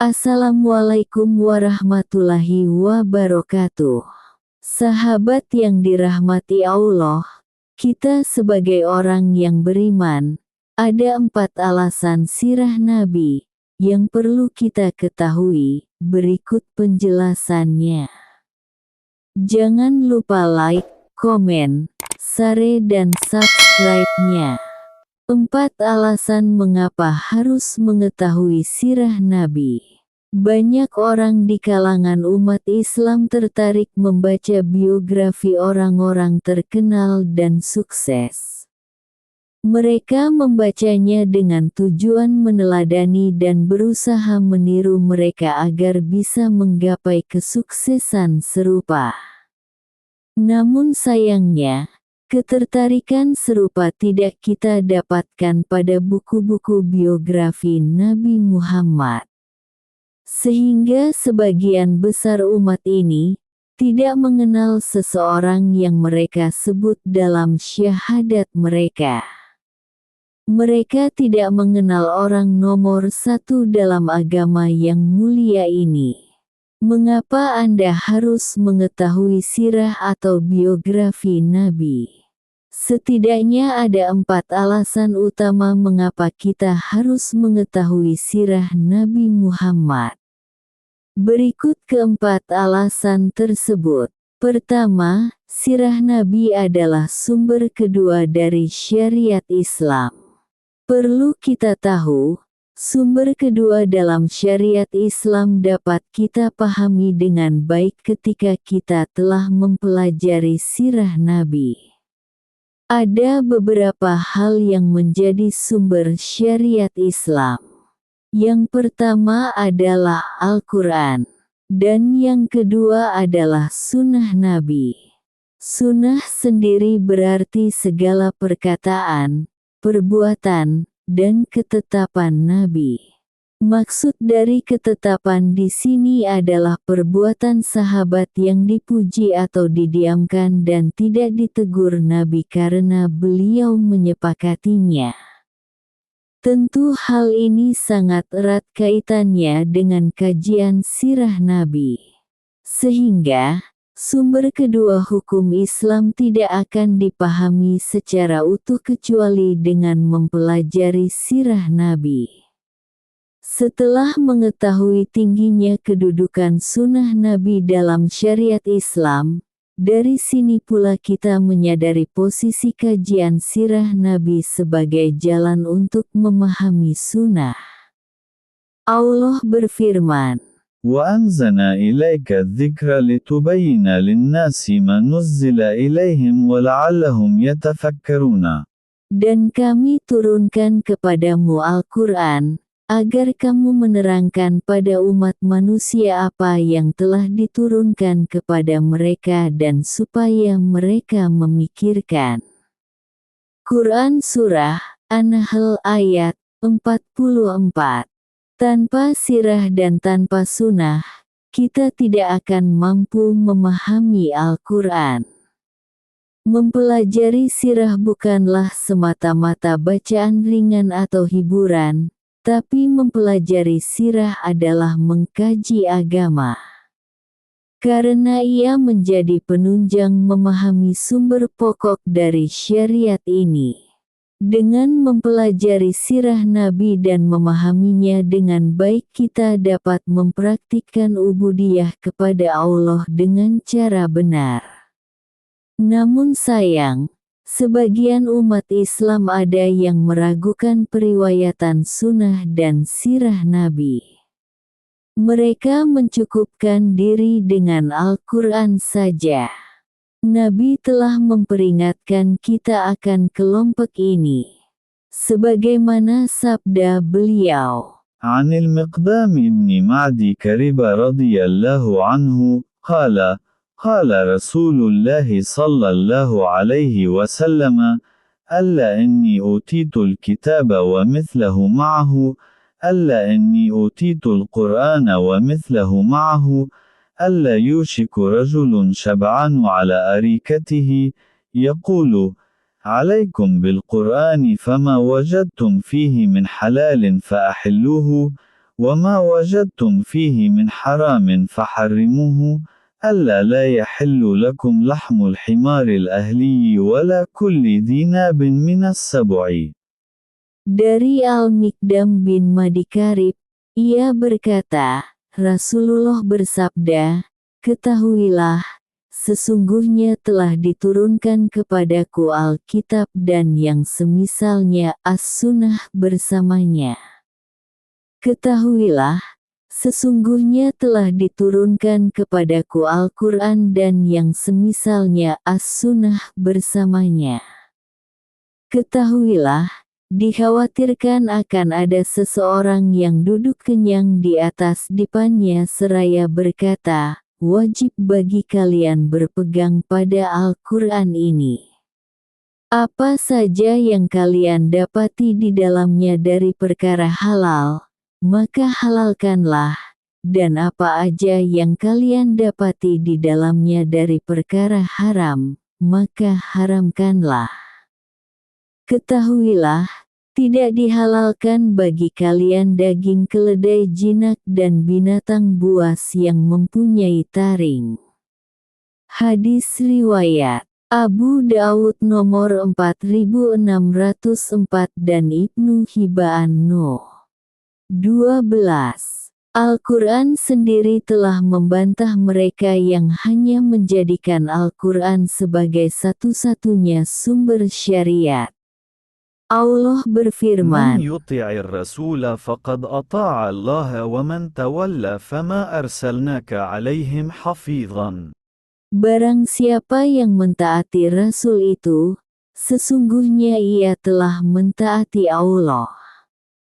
Assalamualaikum warahmatullahi wabarakatuh. Sahabat yang dirahmati Allah, kita sebagai orang yang beriman, ada 4 alasan sirah Nabi yang perlu kita ketahui. Berikut penjelasannya. Jangan lupa like, komen, share dan subscribe-nya. 4 alasan mengapa harus mengetahui sirah Nabi. Banyak orang di kalangan umat Islam tertarik membaca biografi orang-orang terkenal dan sukses. Mereka membacanya dengan tujuan meneladani dan berusaha meniru mereka agar bisa menggapai kesuksesan serupa. Namun sayangnya, ketertarikan serupa tidak kita dapatkan pada buku-buku biografi Nabi Muhammad. Sehingga sebagian besar umat ini tidak mengenal seseorang yang mereka sebut dalam syahadat mereka. Mereka tidak mengenal orang nomor 1 dalam agama yang mulia ini. Mengapa Anda harus mengetahui sirah atau biografi Nabi? Setidaknya ada 4 alasan utama mengapa kita harus mengetahui sirah Nabi Muhammad. Berikut keempat alasan tersebut. Pertama, sirah Nabi adalah sumber kedua dari syariat Islam. Perlu kita tahu, sumber kedua dalam syariat Islam dapat kita pahami dengan baik ketika kita telah mempelajari sirah Nabi. Ada beberapa hal yang menjadi sumber syariat Islam. Yang pertama adalah Al-Quran, dan yang kedua adalah Sunnah Nabi. Sunnah sendiri berarti segala perkataan, perbuatan, dan ketetapan Nabi. Maksud dari ketetapan di sini adalah perbuatan sahabat yang dipuji atau didiamkan dan tidak ditegur Nabi karena beliau menyepakatinya. Tentu hal ini sangat erat kaitannya dengan kajian sirah Nabi. Sehingga, sumber kedua hukum Islam tidak akan dipahami secara utuh kecuali dengan mempelajari sirah Nabi. Setelah mengetahui tingginya kedudukan sunnah Nabi dalam syariat Islam, dari sini pula kita menyadari posisi kajian sirah Nabi sebagai jalan untuk memahami sunnah. Allah berfirman, وَأَنزَلْنَا إِلَيْكَ الذِّكْرَ لِتُبَيِّنَ لِلنَّاسِ مَا نُزِّلَ إِلَيْهِمْ وَلَعَلَّهُمْ يَتَفَكَّرُونَ. Dan kami turunkan kepadamu Al-Quran, agar kamu menerangkan pada umat manusia apa yang telah diturunkan kepada mereka dan supaya mereka memikirkan. Quran Surah An-Nahl ayat 44. Tanpa sirah dan tanpa sunnah, kita tidak akan mampu memahami Al-Quran. Mempelajari sirah bukanlah semata-mata bacaan ringan atau hiburan, tapi mempelajari sirah adalah mengkaji agama. Karena ia menjadi penunjang memahami sumber pokok dari syariat ini. Dengan mempelajari sirah Nabi dan memahaminya dengan baik kita dapat mempraktikkan ubudiyah kepada Allah dengan cara benar. Namun sayang, sebagian umat Islam ada yang meragukan periwayatan sunnah dan sirah Nabi. Mereka mencukupkan diri dengan Al-Quran saja. Nabi telah memperingatkan kita akan kelompok ini. Sebagaimana sabda beliau, عن المقدام بن معدي كرب رضي الله عنه قال رسول الله صلى الله عليه وسلم ألا إني أوتيت الكتاب ومثله معه ألا إني أوتيت القرآن ومثله معه ألا يوشك رجل شبعان على أريكته يقول عليكم بالقرآن فما وجدتم فيه من حلال فأحلوه وما وجدتم فيه من حرام فحرموه ألا لا يحل لكم لحم الحمار الأهلي ولا كل ذي ناب من السبع. Dari Al-Mikdam bin Madi Karib, ia berkata, Rasulullah bersabda, ketahuilah, sesungguhnya telah diturunkan kepadaku Alkitab dan yang semisalnya As-Sunnah bersamanya. Ketahuilah, sesungguhnya telah diturunkan kepadaku Al-Quran dan yang semisalnya As-Sunnah bersamanya. Ketahuilah, dikhawatirkan akan ada seseorang yang duduk kenyang di atas dipannya seraya berkata, wajib bagi kalian berpegang pada Al-Quran ini. Apa saja yang kalian dapati di dalamnya dari perkara halal, maka halalkanlah, dan apa aja yang kalian dapati di dalamnya dari perkara haram, maka haramkanlah. Ketahuilah, tidak dihalalkan bagi kalian daging keledai jinak dan binatang buas yang mempunyai taring. Hadis riwayat Abu Daud nomor 4604 dan Ibnu Hibban no. 12. Al-Quran sendiri telah membantah mereka yang hanya menjadikan Al-Quran sebagai satu-satunya sumber syariat. Allah berfirman, من يطع الرسول فقد أطاع الله ومن تولى فما أرسلناك عليهم حفيظا. barang siapa yang mentaati Rasul itu, sesungguhnya ia telah mentaati Allah.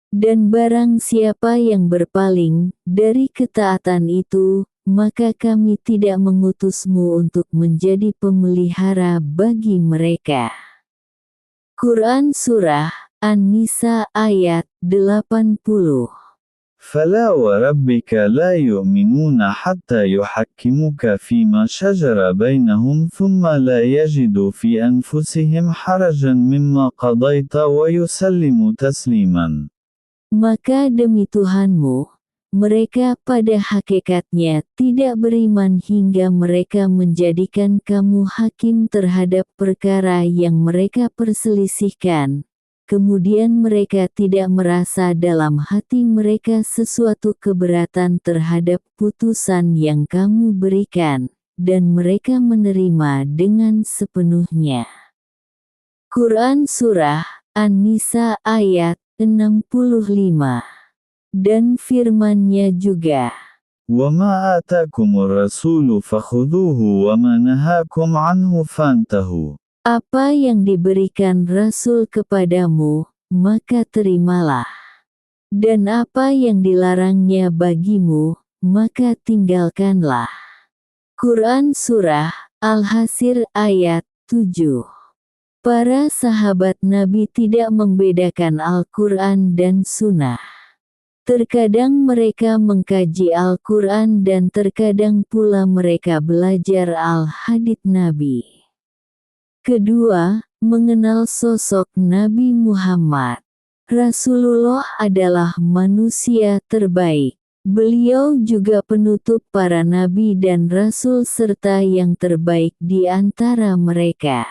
Dan barang siapa yang berpaling dari ketaatan itu, maka kami tidak mengutusmu untuk menjadi pemelihara bagi mereka. Quran Surah An-Nisa ayat 80. فلا وربك لا يؤمنون حتى يحكموك فيما شجر بينهم ثم لا يجدوا في أنفسهم حرجا مما قضيت ويسلموا تسليما. Maka demi Tuhanmu, mereka pada hakikatnya tidak beriman hingga mereka menjadikan kamu hakim terhadap perkara yang mereka perselisihkan. Kemudian mereka tidak merasa dalam hati mereka sesuatu keberatan terhadap putusan yang kamu berikan, dan mereka menerima dengan sepenuhnya. Quran Surah An-Nisa ayat 65. Dan firman-Nya juga, وما آتاكم الرسول فخذوه وما نهاكم عنه فانتهوا. apa yang diberikan Rasul kepadamu, maka terimalah. Dan apa yang dilarangnya bagimu, maka tinggalkanlah. Quran Surah Al-Hasr ayat 7. Para sahabat Nabi tidak membedakan Al-Quran dan Sunnah. Terkadang mereka mengkaji Al-Quran dan terkadang pula mereka belajar Al-Hadits Nabi. Kedua, mengenal sosok Nabi Muhammad. Rasulullah adalah manusia terbaik. Beliau juga penutup para nabi dan rasul serta yang terbaik di antara mereka.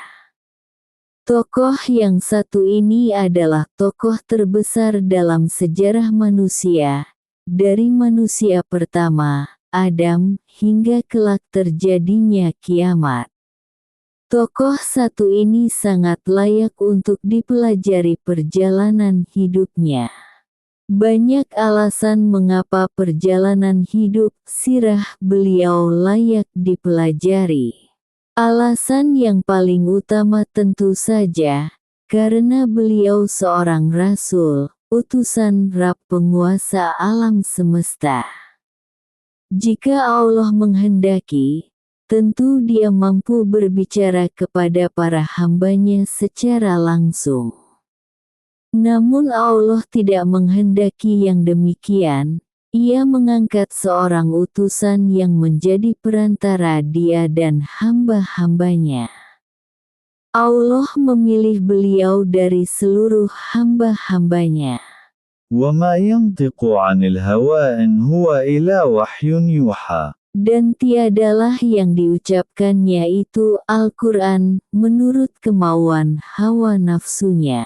Tokoh yang satu ini adalah tokoh terbesar dalam sejarah manusia, dari manusia pertama, Adam, hingga kelak terjadinya kiamat. Tokoh satu ini sangat layak untuk dipelajari perjalanan hidupnya. Banyak alasan mengapa perjalanan hidup sirah beliau layak dipelajari. Alasan yang paling utama tentu saja, karena beliau seorang rasul, utusan Rabb penguasa alam semesta. Jika Allah menghendaki, tentu Dia mampu berbicara kepada para hamba-Nya secara langsung. Namun Allah tidak menghendaki yang demikian. Ia mengangkat seorang utusan yang menjadi perantara Dia dan hamba-hamba-Nya. Allah memilih beliau dari seluruh hamba-hamba-Nya. وما ينطق عن الهوى إن هو إلا وحي يوحى. Dan tiadalah yang diucapkannya itu Al-Quran menurut kemauan hawa nafsunya.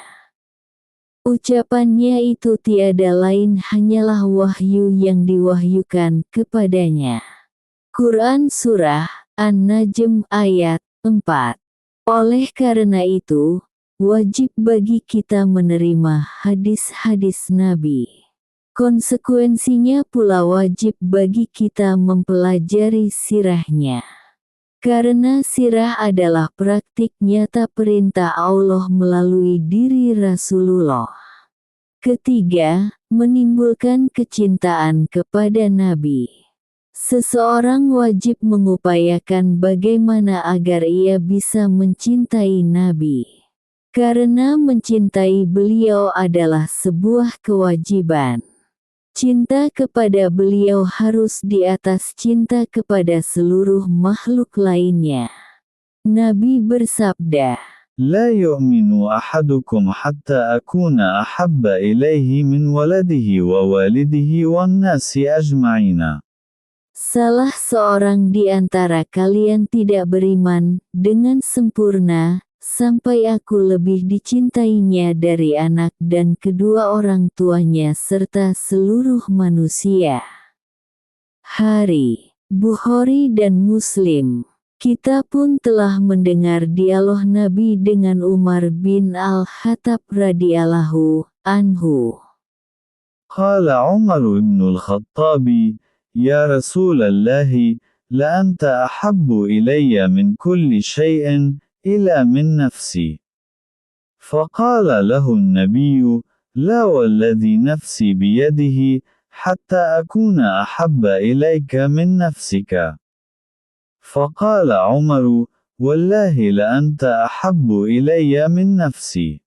Ucapannya itu tiada lain hanyalah wahyu yang diwahyukan kepadanya. Quran Surah An-Najm ayat 4. Oleh karena itu, wajib bagi kita menerima hadis-hadis Nabi. Konsekuensinya pula wajib bagi kita mempelajari sirahnya. Karena sirah adalah praktik nyata perintah Allah melalui diri Rasulullah. Ketiga, menimbulkan kecintaan kepada Nabi. Seseorang wajib mengupayakan bagaimana agar ia bisa mencintai Nabi. Karena mencintai beliau adalah sebuah kewajiban. Cinta kepada beliau harus di atas cinta kepada seluruh makhluk lainnya. Nabi bersabda, لا يؤمن أحدكم حتى أكون أحب إليه من ولده ووالده والناس أجمعين. salah seorang di antara kalian tidak beriman dengan sempurna, sampai aku lebih dicintainya dari anak dan kedua orang tuanya serta seluruh manusia. Hari Bukhari dan Muslim. Kita pun telah mendengar dialog Nabi dengan Umar bin Al-Khattab radhiyallahu anhu. قال عمر بن الخطاب يا رسول الله لأنت أحب إلي من كل شيء إلا من نفسي. فقال له النبي لا والذي نفسي بيده حتى أكون أحب إليك من نفسك. فقال عمر والله لأنت أحب إلي من نفسي.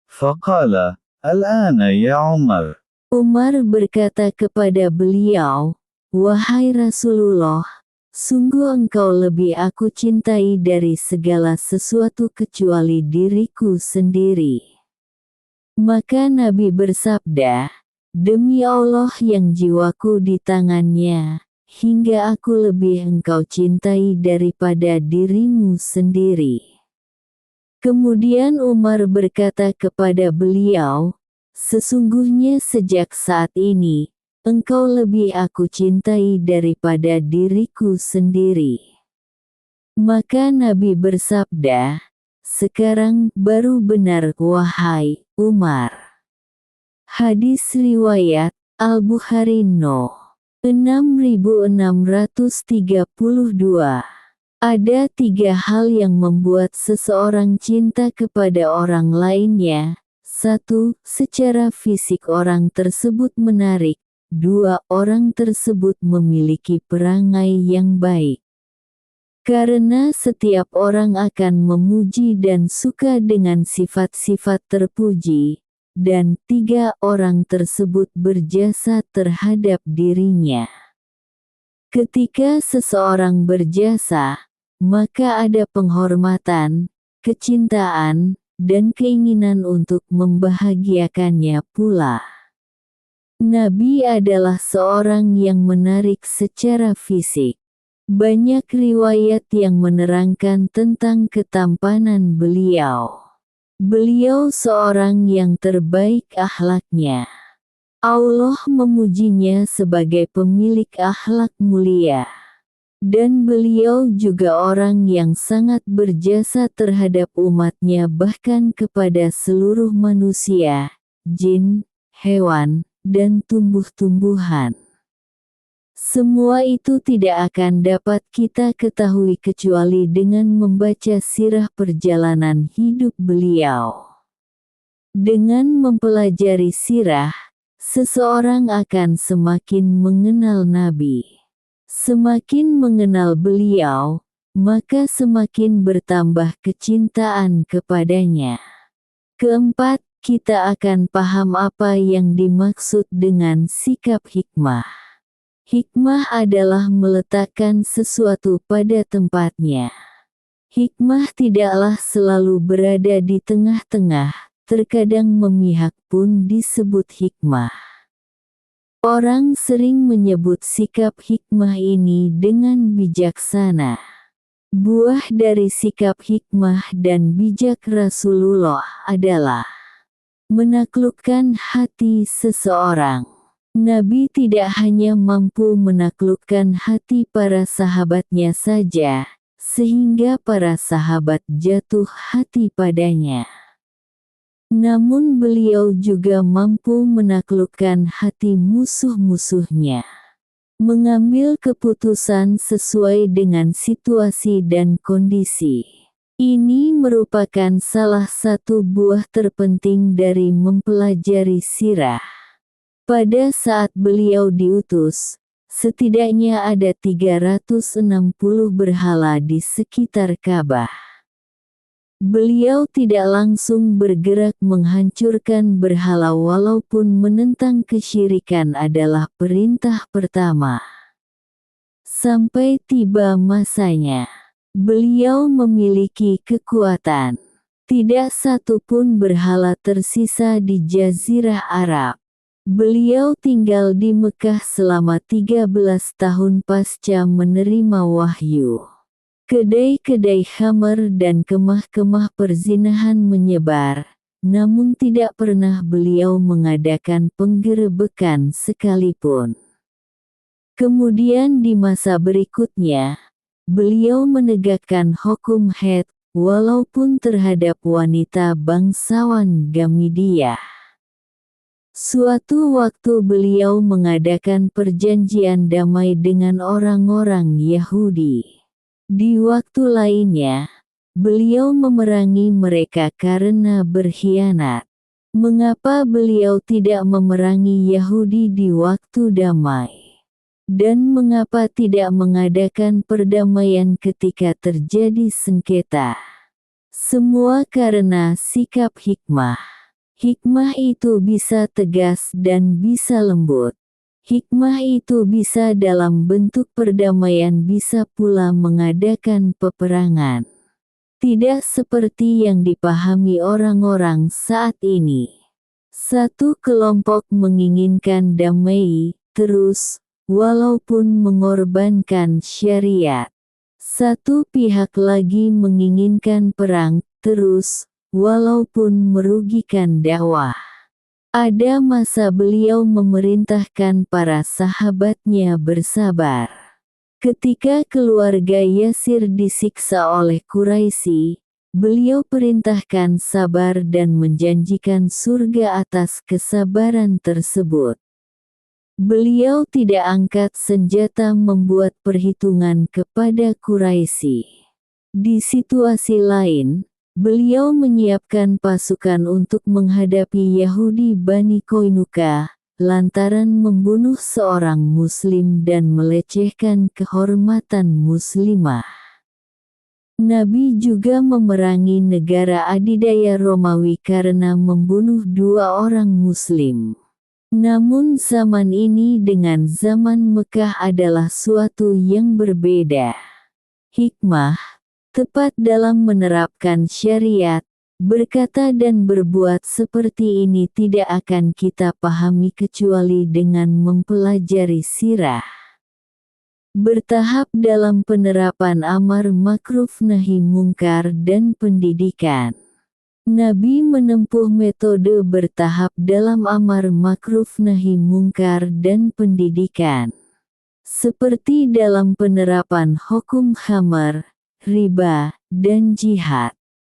فقال الآن يا عمر. Umar berkata kepada beliau, wahai Rasulullah, sungguh engkau lebih aku cintai dari segala sesuatu kecuali diriku sendiri. Maka Nabi bersabda, demi Allah yang jiwaku di tangannya, hingga aku lebih engkau cintai daripada dirimu sendiri. Kemudian Umar berkata kepada beliau, sesungguhnya sejak saat ini, engkau lebih aku cintai daripada diriku sendiri. Maka Nabi bersabda, sekarang baru benar wahai Umar. Hadis riwayat Al-Bukhari No. 6632. Ada 3 hal yang membuat seseorang cinta kepada orang lainnya. 1. Secara fisik orang tersebut menarik. 2. Orang tersebut memiliki perangai yang baik. Karena setiap orang akan memuji dan suka dengan sifat-sifat terpuji. Dan 3. Orang tersebut berjasa terhadap dirinya. Ketika seseorang berjasa, maka ada penghormatan, kecintaan, dan keinginan untuk membahagiakannya pula. Nabi adalah seorang yang menarik secara fisik. Banyak riwayat yang menerangkan tentang ketampanan beliau. Beliau seorang yang terbaik akhlaknya. Allah memujinya sebagai pemilik akhlak mulia. Dan beliau juga orang yang sangat berjasa terhadap umatnya bahkan kepada seluruh manusia, jin, hewan, dan tumbuh-tumbuhan. Semua itu tidak akan dapat kita ketahui kecuali dengan membaca sirah perjalanan hidup beliau. Dengan mempelajari sirah, seseorang akan semakin mengenal Nabi. Semakin mengenal beliau, maka semakin bertambah kecintaan kepadanya. Keempat, kita akan paham apa yang dimaksud dengan sikap hikmah. Hikmah adalah meletakkan sesuatu pada tempatnya. Hikmah tidaklah selalu berada di tengah-tengah, terkadang memihak pun disebut hikmah. Orang sering menyebut sikap hikmah ini dengan bijaksana. Buah dari sikap hikmah dan bijak Rasulullah adalah menaklukkan hati seseorang. Nabi tidak hanya mampu menaklukkan hati para sahabatnya saja, sehingga para sahabat jatuh hati padanya. Namun beliau juga mampu menaklukkan hati musuh-musuhnya. Mengambil keputusan sesuai dengan situasi dan kondisi. Ini merupakan salah satu buah terpenting dari mempelajari sirah. Pada saat beliau diutus, setidaknya ada 360 berhala di sekitar Ka'bah. Beliau tidak langsung bergerak menghancurkan berhala walaupun menentang kesyirikan adalah perintah pertama. Sampai tiba masanya, beliau memiliki kekuatan. Tidak satu pun berhala tersisa di Jazirah Arab. Beliau tinggal di Mekah selama 13 tahun pasca menerima wahyu. Kedai-kedai khamar dan kemah-kemah perzinahan menyebar, namun tidak pernah beliau mengadakan penggerebekan sekalipun. Kemudian di masa berikutnya, beliau menegakkan hukum haid, walaupun terhadap wanita bangsawan Gamidiyah. Suatu waktu beliau mengadakan perjanjian damai dengan orang-orang Yahudi. Di waktu lainnya, beliau memerangi mereka karena berkhianat. Mengapa beliau tidak memerangi Yahudi di waktu damai? Dan mengapa tidak mengadakan perdamaian ketika terjadi sengketa? Semua karena sikap hikmah. Hikmah itu bisa tegas dan bisa lembut. Hikmah itu bisa dalam bentuk perdamaian, bisa pula mengadakan peperangan. Tidak seperti yang dipahami orang-orang saat ini. Satu kelompok menginginkan damai terus, walaupun mengorbankan syariat. Satu pihak lagi menginginkan perang terus, walaupun merugikan dakwah. Ada masa beliau memerintahkan para sahabatnya bersabar. Ketika keluarga Yasir disiksa oleh Quraisy, beliau perintahkan sabar dan menjanjikan surga atas kesabaran tersebut. Beliau tidak angkat senjata membuat perhitungan kepada Quraisy. Di situasi lain, beliau menyiapkan pasukan untuk menghadapi Yahudi Bani Qainuqa, lantaran membunuh seorang muslim dan melecehkan kehormatan muslimah. Nabi juga memerangi negara adidaya Romawi karena membunuh 2 orang muslim. Namun zaman ini dengan zaman Mekah adalah suatu yang berbeda. Hikmah tepat dalam menerapkan syariat, berkata dan berbuat seperti ini tidak akan kita pahami kecuali dengan mempelajari sirah. Bertahap dalam penerapan amar makruf nahi mungkar dan pendidikan. Nabi menempuh metode bertahap dalam amar makruf nahi mungkar dan pendidikan. Seperti dalam penerapan hukum khamar, riba, dan jihad.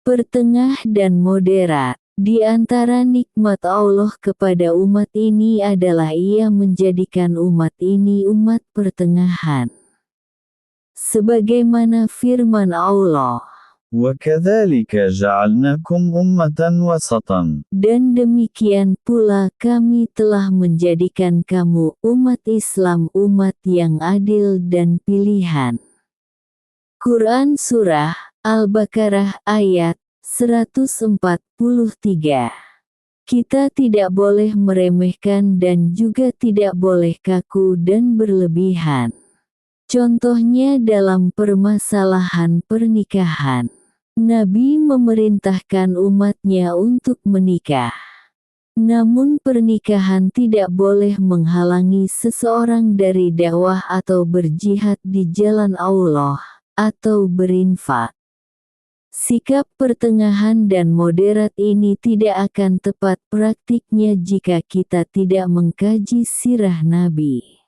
Pertengah dan moderat. Di antara nikmat Allah kepada umat ini adalah Ia menjadikan umat ini umat pertengahan. Sebagaimana firman Allah, وَكَذَلِكَ جَعَلْنَاكُمْ أُمَّةً وَسَطًا. dan demikian pula kami telah menjadikan kamu umat Islam umat yang adil dan pilihan. Quran Surah Al-Baqarah ayat 143. Kita tidak boleh meremehkan dan juga tidak boleh kaku dan berlebihan. Contohnya dalam permasalahan pernikahan. Nabi memerintahkan umatnya untuk menikah. Namun pernikahan tidak boleh menghalangi seseorang dari dakwah atau berjihad di jalan Allah, atau berinfak. Sikap pertengahan dan moderat ini tidak akan tepat praktiknya jika kita tidak mengkaji sirah Nabi.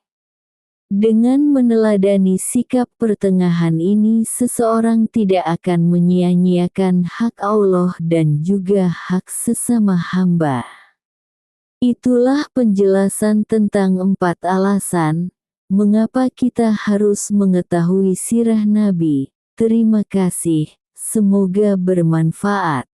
Dengan meneladani sikap pertengahan ini seseorang tidak akan menyia-nyiakan hak Allah dan juga hak sesama hamba. Itulah penjelasan tentang 4 alasan, mengapa kita harus mengetahui sirah Nabi. Terima kasih, semoga bermanfaat.